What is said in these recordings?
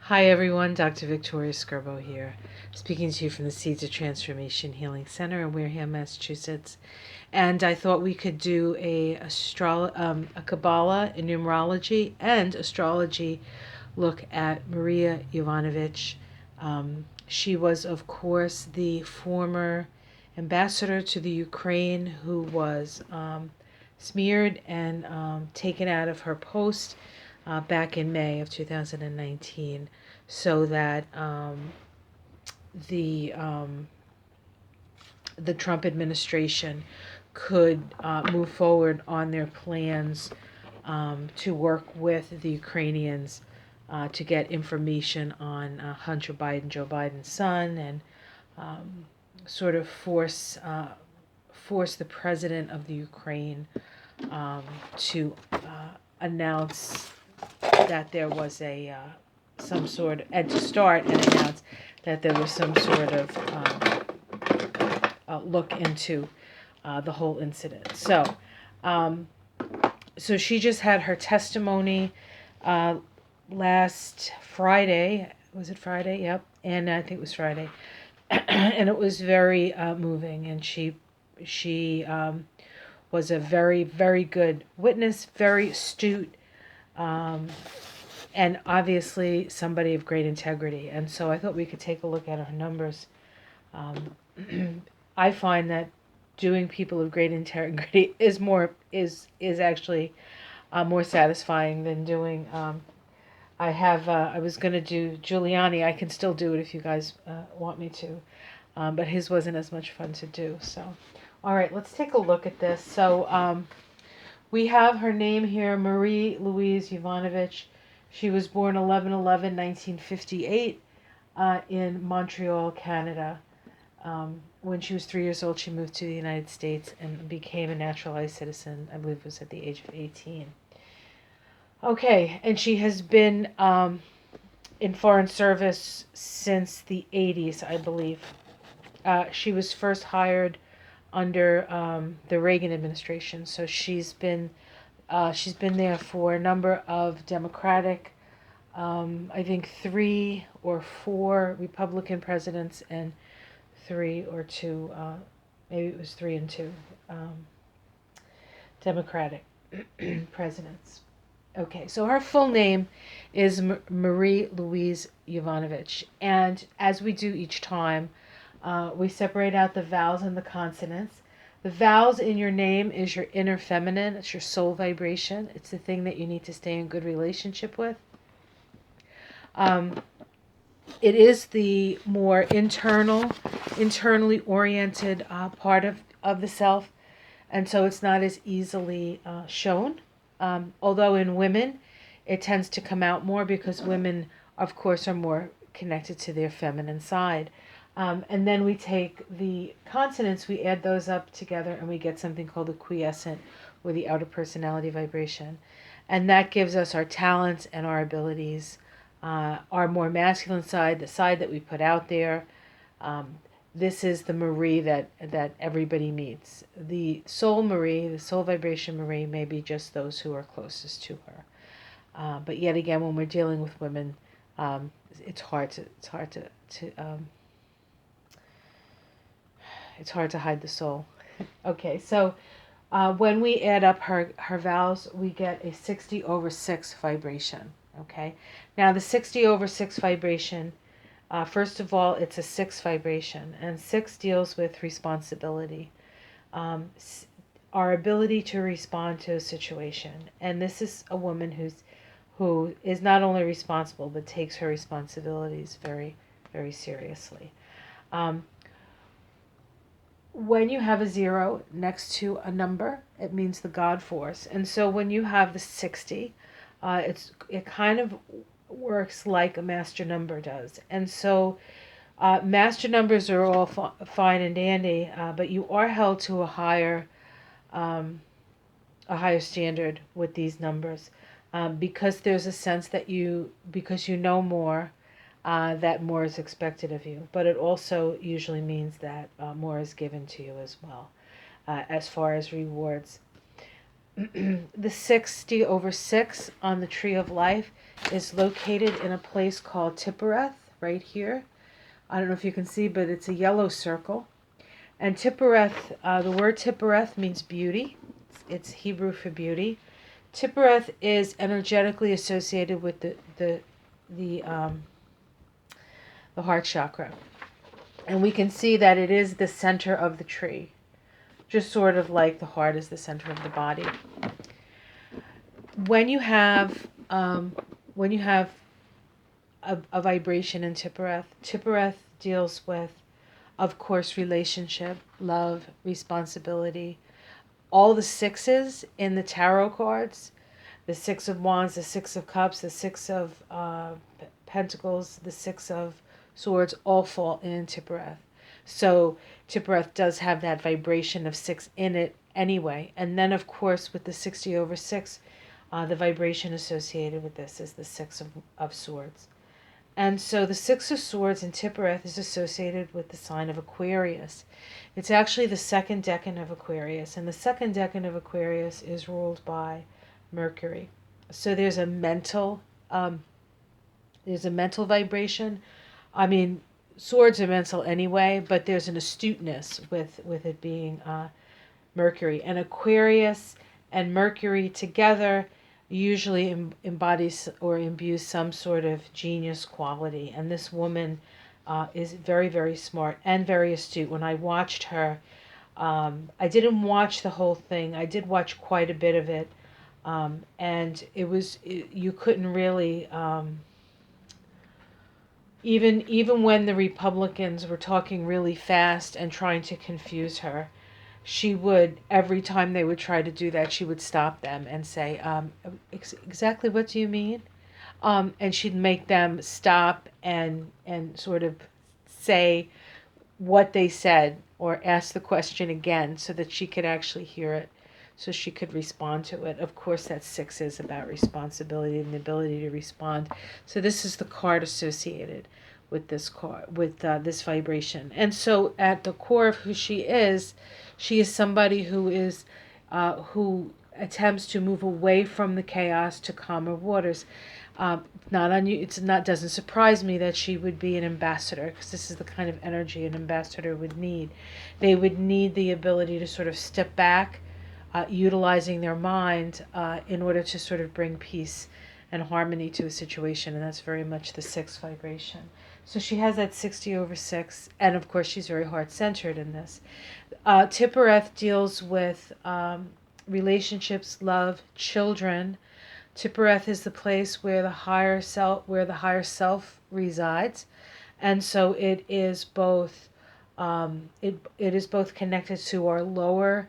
Hi everyone, Dr. Victoria Skirbo here, speaking to you from the Seeds of Transformation Healing Center in Wareham, Massachusetts. And I thought we could do a Kabbalah, a numerology, and astrology look at Maria Yovanovitch. She was, of course, the former ambassador to the Ukraine who was smeared and taken out of her post back in May of 2019, so that the Trump administration could move forward on their plans to work with the Ukrainians to get information on Hunter Biden, Joe Biden's son, and sort of force the president of the Ukraine to announce that there was some sort of, and to start and announce that there was some sort of look into the whole incident. So she just had her testimony last Friday. Was it Friday? Yep. And I think it was Friday. And it was very moving. And she was a very, very good witness, very astute, and obviously somebody of great integrity. And so I thought we could take a look at her numbers. I find that doing people of great integrity is actually more satisfying than doing. I was going to do Giuliani. I can still do it if you guys want me to, but his wasn't as much fun to do. So, all right, let's take a look at this. So we have her name here, Marie Louise Yovanovitch. She was born 11/11/1958 in Montreal, Canada. When she was 3 years old, she moved to the United States and became a naturalized citizen. I believe it was at the age of 18. Okay, and she has been in foreign service since the 80s, I believe. She was first hired under the Reagan administration, so she's been there for a number of Democratic, I think 3 or 4 Republican presidents, and 3 or 2, maybe it was 3 and 2 Democratic presidents. Okay, so her full name is Marie Louise Yovanovitch, and as we do each time, we separate out the vowels and the consonants. The vowels in your name is your inner feminine. It's your soul vibration. It's the thing that you need to stay in good relationship with. It is the more internally oriented part of the self, and so it's not as easily shown. Although in women, it tends to come out more because women, of course, are more connected to their feminine side. And then we take the consonants, we add those up together, and we get something called the quiescent, or the outer personality vibration. And that gives us our talents and our abilities, our more masculine side, the side that we put out there. This is the Marie that everybody meets. The soul Marie, the soul vibration Marie, may be just those who are closest to her. But yet again, when we're dealing with women, it's hard to hide the soul. Okay, so when we add up her vowels, we get a 60/6 vibration. Okay, now the 60/6 vibration, first of all, it's a 6 vibration, and 6 deals with responsibility, our ability to respond to a situation. And this is a woman who is not only responsible, but takes her responsibilities very, very seriously. When you have a 0 next to a number, it means the God force. And so when you have the 60, it kind of works like a master number does. And so master numbers are all fine and dandy, but you are held to a higher standard with these numbers, because there's a sense that because you know more, that more is expected of you. But it also usually means that more is given to you as well, as far as rewards. the 60/6 on the tree of life is located in a place called Tippereth, right here. I don't know if you can see, but it's a yellow circle. And Tippereth, the word Tippereth means beauty. It's Hebrew for beauty. Tippereth is energetically associated with the heart chakra. And we can see that it is the center of the tree, just sort of like the heart is the center of the body. When you have a vibration in Tippereth, Tippereth deals with, of course, relationship, love, responsibility. All the sixes in the tarot cards, the Six of Wands, the Six of Cups, the Six of Pentacles, the Six of Swords, all fall in Tippereth. So Tippereth does have that vibration of 6 in it anyway. And then, of course, with the 60/6, the vibration associated with this is the Six of Swords. And so the Six of Swords in Tippereth is associated with the sign of Aquarius. It's actually the second decan of Aquarius. And the second decan of Aquarius is ruled by Mercury. So there's a mental vibration. I mean, swords are mental anyway, but there's an astuteness with it being Mercury. And Aquarius and Mercury together usually embodies or imbues some sort of genius quality. And this woman is very, very smart and very astute. When I watched her, I didn't watch the whole thing. I did watch quite a bit of it. And you couldn't really, even when the Republicans were talking really fast and trying to confuse her, she would, every time they would try to do that, she would stop them and say, exactly what do you mean? And she'd make them stop and sort of say what they said or ask the question again so that she could actually hear it, so she could respond to it. Of course, that 6 is about responsibility and the ability to respond. So this is the card associated with this card, with this vibration. And so at the core of who she is somebody who attempts to move away from the chaos to calmer waters. Doesn't surprise me that she would be an ambassador, because this is the kind of energy an ambassador would need. They would need the ability to sort of step back, utilizing their mind in order to sort of bring peace and harmony to a situation, and that's very much the 6 vibration. So she has that 60/6, and of course she's very heart-centered in this. Tippereth deals with relationships, love, children. Tippereth is the place where the higher self resides, and so it is both it is both connected to our lower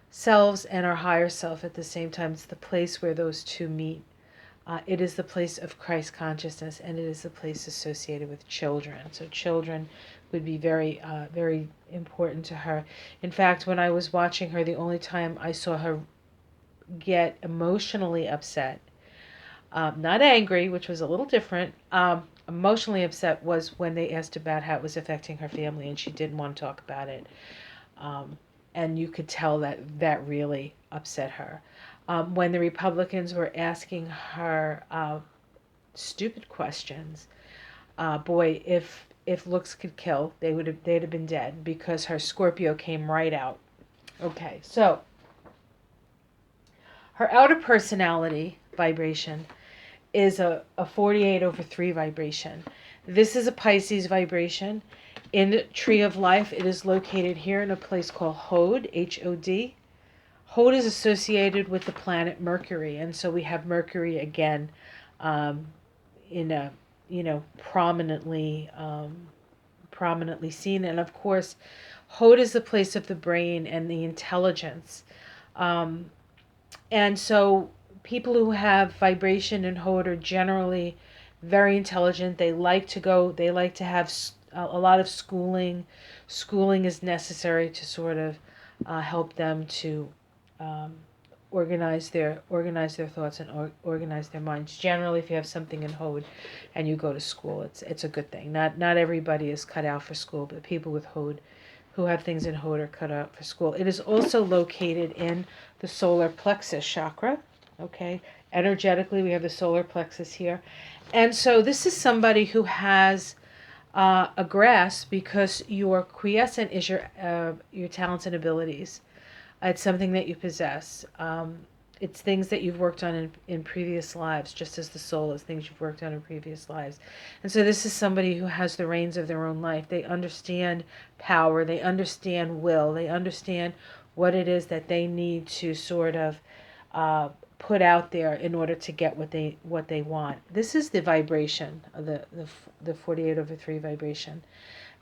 selves and our higher self at the same time. It's the place where those two meet. It is the place of Christ consciousness, and it is the place associated with children. So children would be very, very important to her. In fact, when I was watching her, the only time I saw her get emotionally upset, not angry, which was a little different, emotionally upset was when they asked about how it was affecting her family, and she didn't want to talk about it. And you could tell that really upset her. When the Republicans were asking her stupid questions, boy, if looks could kill, they'd have been dead, because her Scorpio came right out. Okay, so her outer personality vibration is a 48/3 vibration. This is a Pisces vibration. In the Tree of Life, it is located here in a place called Hod, Hod. Hod is associated with the planet Mercury, and so we have Mercury again in a, prominently seen. And of course, Hod is the place of the brain and the intelligence. And so people who have vibration in Hod are generally very intelligent. They like to have a lot of schooling. Schooling is necessary to sort of help them to organize their thoughts and organize their minds. Generally, if you have something in Hod and you go to school, it's a good thing. Not everybody is cut out for school, but people with Hod who have things in hold or cut out for school. It is also located in the solar plexus chakra. Okay, energetically, we have the solar plexus here. And so this is somebody who has a grasp, because your quiescent is your talents and abilities. It's something that you possess. It's things that you've worked on in previous lives, just as the soul is things you've worked on in previous lives. And so this is somebody who has the reins of their own life. They understand power. They understand will. They understand what it is that they need to sort of put out there in order to get what they want. This is the vibration of the 48/3 vibration.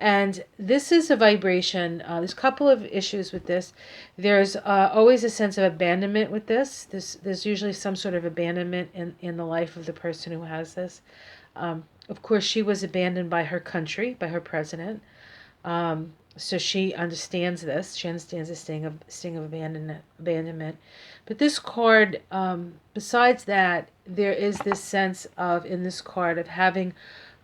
And this is a vibration. There's a couple of issues with this. There's always a sense of abandonment with this. There's usually some sort of abandonment in the life of the person who has this. Of course, she was abandoned by her country, by her president. So she understands this. She understands the sting of abandonment. But this card, besides that, there is this sense of, in this card, of having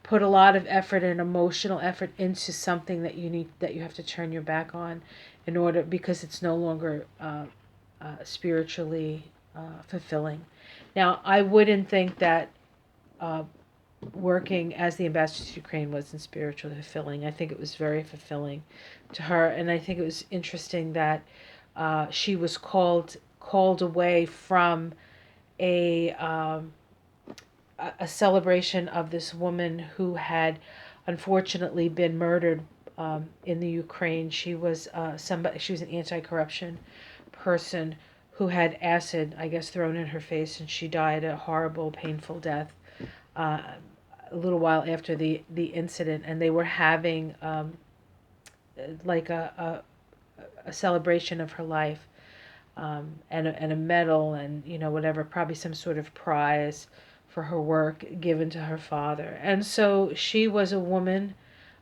put a lot of effort and emotional effort into something that you have to turn your back on, in order, because it's no longer spiritually fulfilling. Now, I wouldn't think that working as the ambassador to Ukraine wasn't spiritually fulfilling. I think it was very fulfilling to her, and I think it was interesting that she was called away from a celebration of this woman who had unfortunately been murdered in the Ukraine. She was She was an anti-corruption person who had acid, I guess, thrown in her face, and she died a horrible, painful death a little while after the incident. And they were having like a celebration of her life, and a medal, and whatever, probably some sort of prize for her work given to her father. And so she was a woman,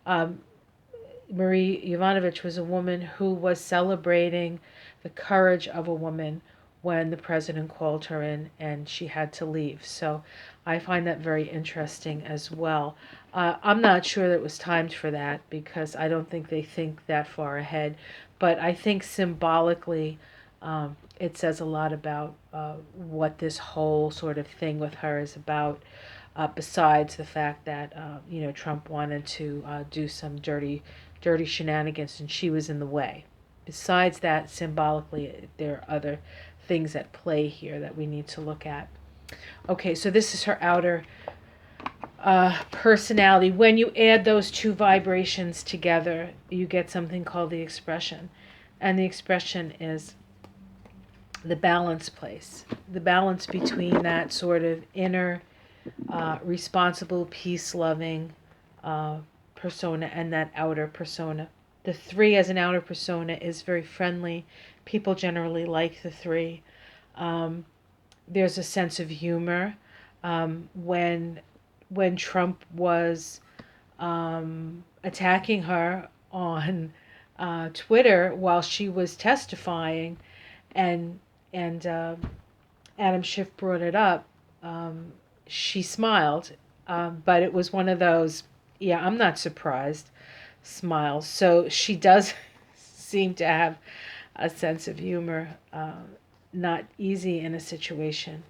Marie Yovanovitch was a woman who was celebrating the courage of a woman when the president called her in and she had to leave. So I find that very interesting as well. I'm not sure that it was timed for that, because I don't think they think that far ahead. But I think symbolically, it says a lot about what this whole sort of thing with her is about, besides the fact that Trump wanted to do some dirty shenanigans and she was in the way. Besides that, symbolically, there are other things at play here that we need to look at. Okay, so this is her outer personality. When you add those two vibrations together, you get something called the expression. And the expression is the balance place. The balance between that sort of inner, responsible, peace-loving persona and that outer persona. The 3 as an outer persona is very friendly. People generally like the 3. There's a sense of humor. When Trump was attacking her on Twitter while she was testifying, and Adam Schiff brought it up, she smiled, but it was one of those, yeah, I'm not surprised smiles. So she does seem to have a sense of humor, not easy in a situation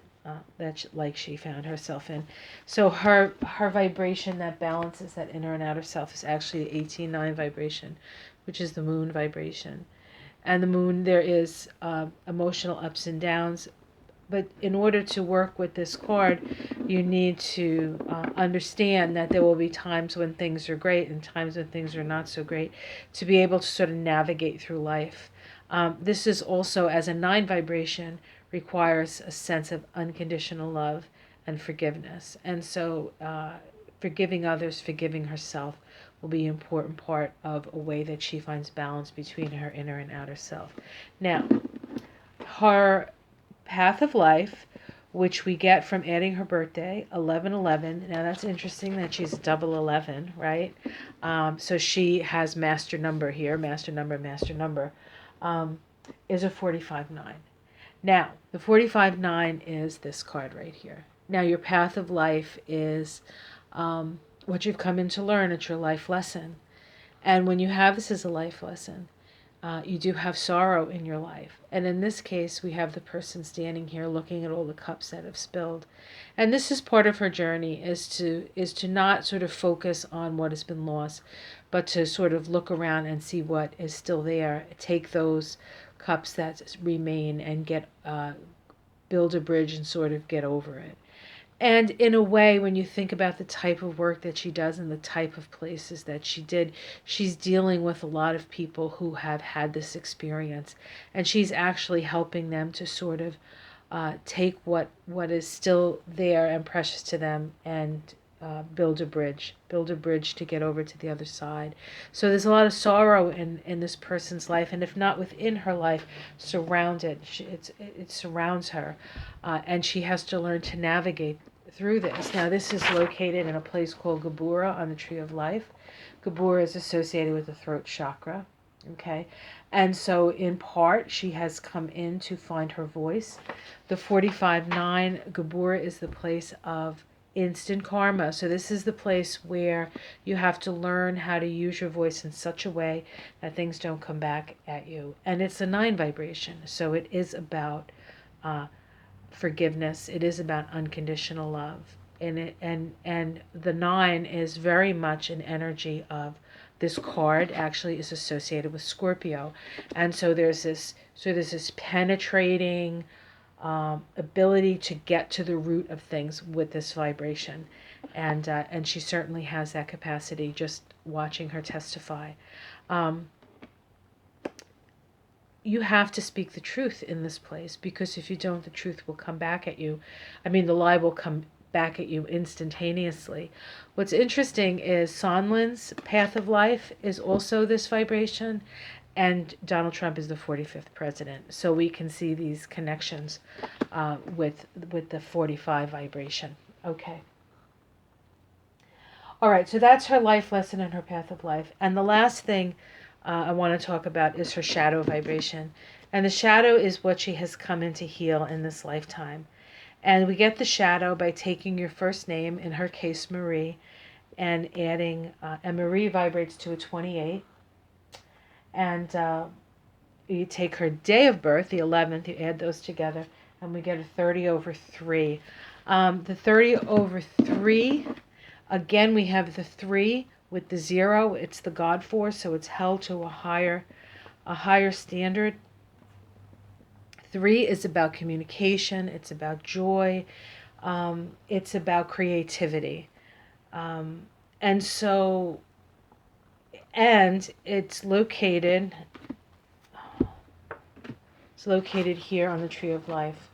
that she found herself in. So her vibration that balances that inner and outer self is actually the 18-9 vibration, which is the moon vibration. And the moon, there is emotional ups and downs. But in order to work with this card, you need to understand that there will be times when things are great and times when things are not so great, to be able to sort of navigate through life. This is also, as a 9 vibration, requires a sense of unconditional love and forgiveness. And so forgiving others, forgiving herself will be an important part of a way that she finds balance between her inner and outer self. Now, her path of life, which we get from adding her birthday, 11/11. Now that's interesting that she's double 11, right? So she has master number here, master number, is a 45/9. Now, the 45/9 is this card right here. Now, your path of life is what you've come in to learn. It's your life lesson. And when you have this as a life lesson, you do have sorrow in your life. And in this case, we have the person standing here looking at all the cups that have spilled. And this is part of her journey, is to not sort of focus on what has been lost, but to sort of look around and see what is still there. Take those cups that remain and build a bridge and sort of get over it. And in a way, when you think about the type of work that she does and the type of places that she did, she's dealing with a lot of people who have had this experience. And she's actually helping them to sort of take what is still there and precious to them and build a bridge to get over to the other side. So there's a lot of sorrow in this person's life, and if not within her life, surrounded. It surrounds her, and she has to learn to navigate through this. Now, this is located in a place called Gabura on the Tree of Life. Gabura is associated with the throat chakra. Okay, and so in part, she has come in to find her voice. The 45-9, Gabura is the place of instant karma. So this is the place where you have to learn how to use your voice in such a way that things don't come back at you. And it's a 9 vibration, so it is about forgiveness. It is about unconditional love. And the 9 is very much an energy of, this card actually is associated with Scorpio. And so there's this penetrating ability to get to the root of things with this vibration. And she certainly has that capacity, just watching her testify. You have to speak the truth in this place, because if you don't, the truth will come back at you. I mean, the lie will come back at you instantaneously. What's interesting is Sondland's path of life is also this vibration, and Donald Trump is the 45th president. So we can see these connections with the 45 vibration. Okay. All right, so that's her life lesson and her path of life. And the last thing I want to talk about is her shadow vibration. And the shadow is what she has come in to heal in this lifetime. And we get the shadow by taking your first name, in her case Marie, and adding, and Marie vibrates to a 28. And you take her day of birth, the 11th, you add those together, and we get a 30/3. The 30/3, again, we have the 3 with the 0. It's the God force, so it's held to a higher standard. 3 is about communication. It's about joy. It's about creativity. And so, and it's located here on the Tree of Life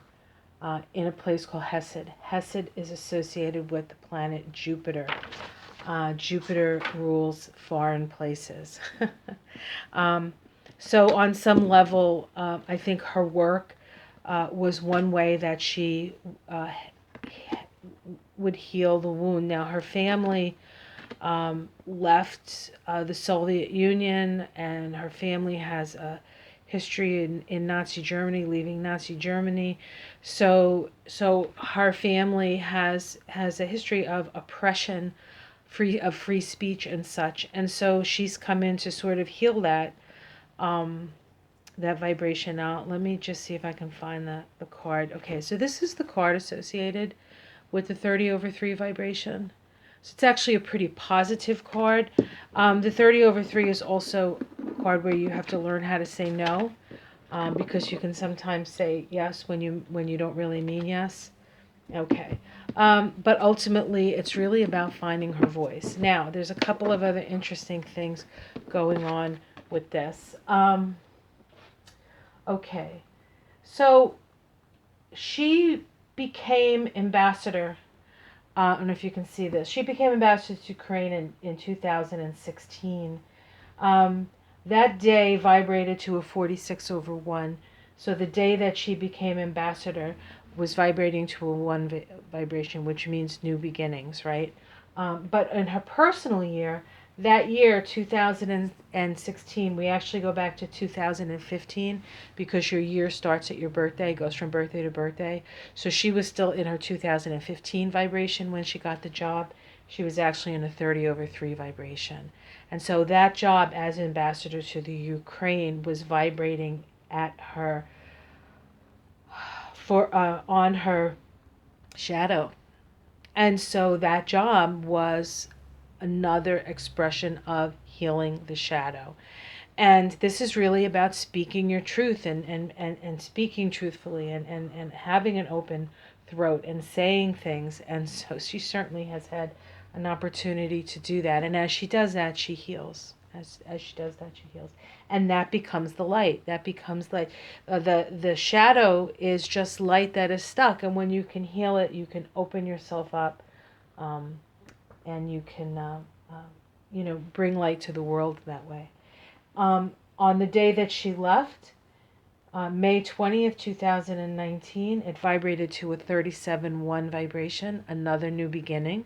in a place called Hesed. Hesed is associated with the planet Jupiter. Jupiter rules foreign places. So on some level, I think her work was one way that she would heal the wound. Now, her family left the Soviet Union, and her family has a history in Nazi Germany, leaving Nazi Germany. So her family has a history of oppression, free speech and such. And so she's come in to sort of heal that vibration out. Let me just see if I can find the card. Okay, so this is the card associated with the 30/3 vibration. So it's actually a pretty positive card. The 30/3 is also a card where you have to learn how to say no, because you can sometimes say yes when you don't really mean yes. Okay. But ultimately, it's really about finding her voice. Now, there's a couple of other interesting things going on with this. Okay. So she became ambassador. I don't know if you can see this. She became ambassador to Ukraine in 2016. That day vibrated to a 46/1. So the day that she became ambassador was vibrating to a 1 vibration, which means new beginnings, right? But in her personal year, that year, 2016, we actually go back to 2015 because your year starts at your birthday, goes from birthday to birthday. So she was still in her 2015 vibration when she got the job. she was actually in a 30/3 vibration. And so that job as ambassador to the Ukraine was vibrating at her, on her shadow. And so that job was another expression of healing the shadow. And this is really about speaking your truth, and speaking truthfully, and having an open throat and saying things. And so she certainly has had an opportunity to do that. And as she does that, she heals. As she does that, she heals. And that becomes the light. That becomes light. The shadow is just light that is stuck. And when you can heal it, you can open yourself up, and you can, bring light to the world that way. On the day that she left, May 20th, 2019, it vibrated to a 37-1 vibration, another new beginning.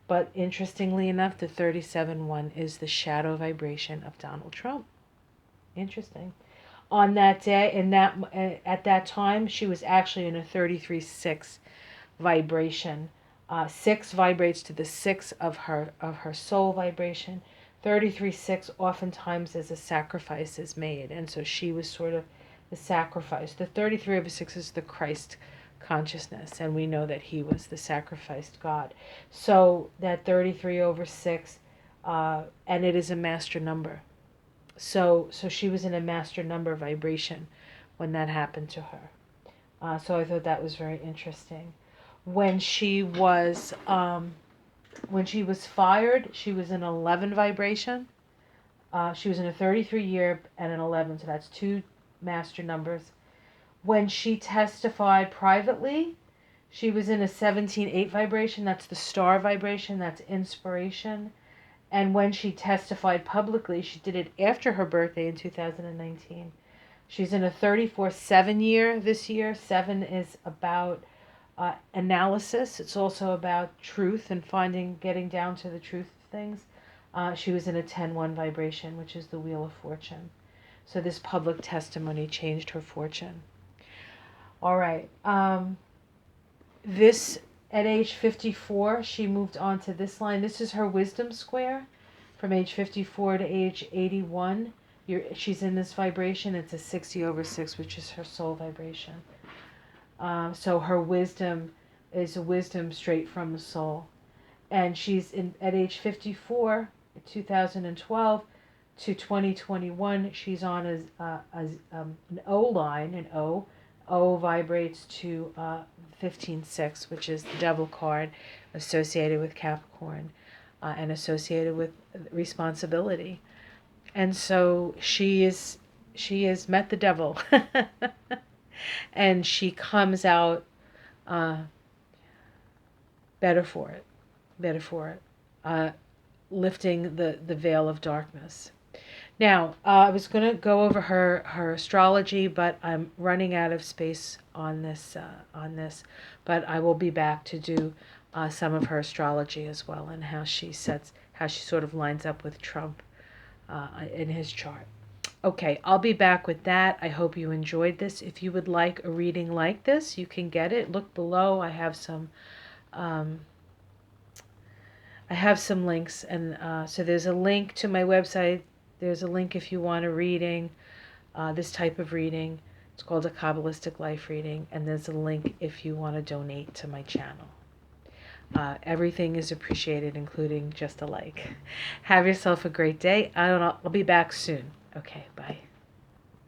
But interestingly enough, the 37-1 is the shadow vibration of Donald Trump. Interesting. On that day, at that time, she was actually in a 33-6 vibration. 6 vibrates to the 6 of her soul vibration. 33-6 oftentimes as a sacrifice is made, and so she was sort of the sacrifice. The 33/6 is the Christ consciousness, and we know that he was the sacrificed God. So that 33/6, and it is a master number. So she was in a master number vibration when that happened to her. So I thought that was very interesting. When she was fired, she was in 11 vibration. She was in a 33 year and an 11, so that's 2 master numbers. When she testified privately, she was in a 17-8 vibration. That's the star vibration. That's inspiration. And when she testified publicly, she did it after her birthday in 2019. She's in a 34-7 year this year. 7 is about analysis. It's also about truth and getting down to the truth of things. She was in a 10-1 vibration, which is the Wheel of Fortune. So this public testimony changed her fortune. All right. This, at age 54, she moved on to this line. This is her wisdom square from age 54 to age 81. She's in this vibration. It's a 60/6, which is her soul vibration. So her wisdom is a wisdom straight from the soul. And she's at age 54, 2012 to 2021, she's on an O line. An O vibrates to 15-6, which is the devil card associated with Capricorn, and associated with responsibility. And so she has met the devil. And she comes out better for it, lifting the veil of darkness. Now, I was going to go over her astrology, but I'm running out of space on this. But I will be back to do some of her astrology as well, and how she sort of lines up with Trump in his chart. Okay, I'll be back with that. I hope you enjoyed this. If you would like a reading like this, you can get it. Look below. I have some links, and so there's a link to my website. There's a link if you want a reading, this type of reading. It's called a Kabbalistic Life Reading, and there's a link if you want to donate to my channel. Everything is appreciated, including just a like. Have yourself a great day. I'll be back soon. Okay, bye.